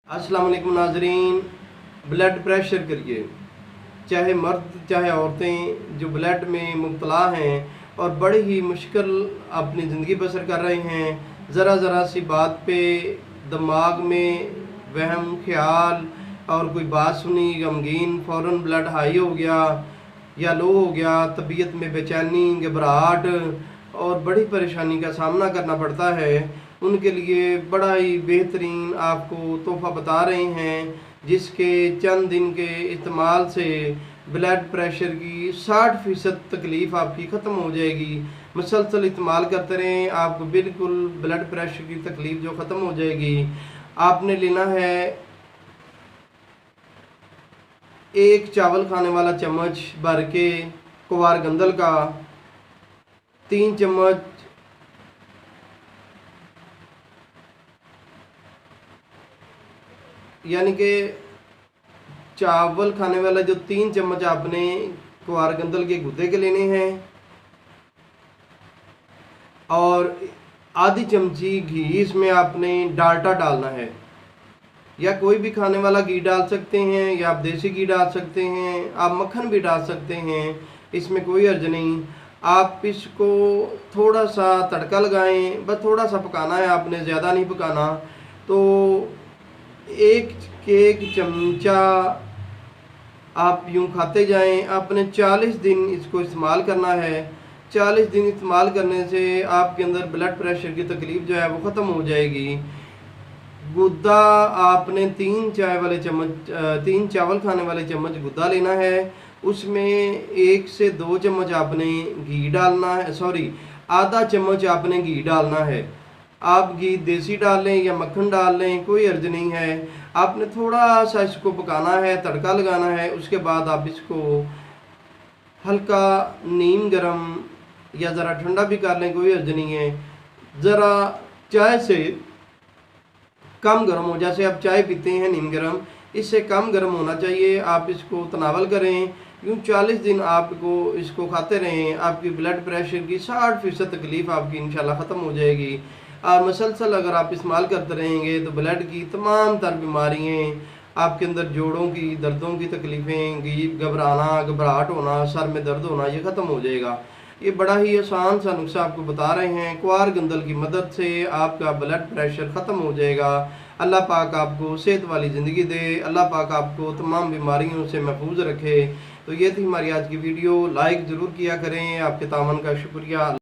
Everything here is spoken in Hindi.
अस्सलाम वालेकुम नाजरीन। ब्लड प्रेशर करिए, चाहे मर्द चाहे औरतें जो ब्लड में मुब्तला हैं और बड़ी ही मुश्किल अपनी ज़िंदगी बसर कर रहे हैं। ज़रा ज़रा सी बात पे दिमाग में वहम ख्याल और कोई बात सुनी गमगीन फ़ौरन ब्लड हाई हो गया या लो हो गया, तबीयत में बेचैनी घबराहट और बड़ी परेशानी का सामना करना पड़ता है। उनके लिए बड़ा ही बेहतरीन आपको तोहफ़ा बता रहे हैं, जिसके चंद दिन के इस्तेमाल से ब्लड प्रेशर की 60% तकलीफ़ आपकी ख़त्म हो जाएगी। मुसलसल इस्तेमाल करते रहें, आपको बिल्कुल ब्लड प्रेशर की तकलीफ़ जो ख़त्म हो जाएगी। आपने लेना है एक चावल खाने वाला चम्मच भर के कुवार गंदल का, 3 चम्मच यानी कि चावल खाने वाला जो 3 चम्मच आपने कुवार गंदल के गुद्दे के लेने हैं और आधी चमची घी इसमें आपने डालडा डालना है, या कोई भी खाने वाला घी डाल सकते हैं या आप देसी घी डाल सकते हैं, आप मक्खन भी डाल सकते हैं, इसमें कोई अर्ज नहीं। आप इसको थोड़ा सा तड़का लगाएं, बस थोड़ा सा पकाना है आपने, ज़्यादा नहीं पकाना। तो एक चमचा आप यूं खाते जाएं। आपने 40 दिन इसको इस्तेमाल करना है। 40 दिन इस्तेमाल करने से आपके अंदर ब्लड प्रेशर की तकलीफ़ जो है वो ख़त्म हो जाएगी। गुद्दा आपने 3 चावल खाने वाले चम्मच गुद्दा लेना है, उसमें 1 से 2 चम्मच आपने घी डालना है, सॉरी आधा चम्मच आपने घी डालना है। आप घी देसी डाल लें या मक्खन डाल लें, कोई अर्ज नहीं है। आपने थोड़ा सा इसको पकाना है, तड़का लगाना है, उसके बाद आप इसको हल्का नीम गरम या ज़रा ठंडा भी कर लें, कोई अर्ज नहीं है। ज़रा चाय से कम गर्म हो, जैसे आप चाय पीते हैं नीम गरम, इससे कम गर्म होना चाहिए। आप इसको तनावल करें, यूँ 40 दिन आपको इसको खाते रहें, आपकी ब्लड प्रेशर की 60% तकलीफ़ आपकी इंशाल्लाह ख़त्म हो जाएगी। और मुसलसल अगर आप इस्तेमाल करते रहेंगे तो ब्लड की तमाम तर बीमारियाँ, आपके अंदर जोड़ों की दर्दों की तकलीफ़ें, घबराना घबराहट होना, सर में दर्द होना, ये ख़त्म हो जाएगा। ये बड़ा ही आसान सा नुस्खा आपको बता रहे हैं। कुवार गंदल की मदद से आपका ब्लड प्रेशर ख़त्म हो जाएगा। अल्लाह पाक आपको सेहत वाली ज़िंदगी दे, अल्लाह पाक आपको तमाम बीमारियों से महफूज रखे। तो ये थी हमारी आज की वीडियो। लाइक ज़रूर किया करें, आपके तावन का शुक्रिया।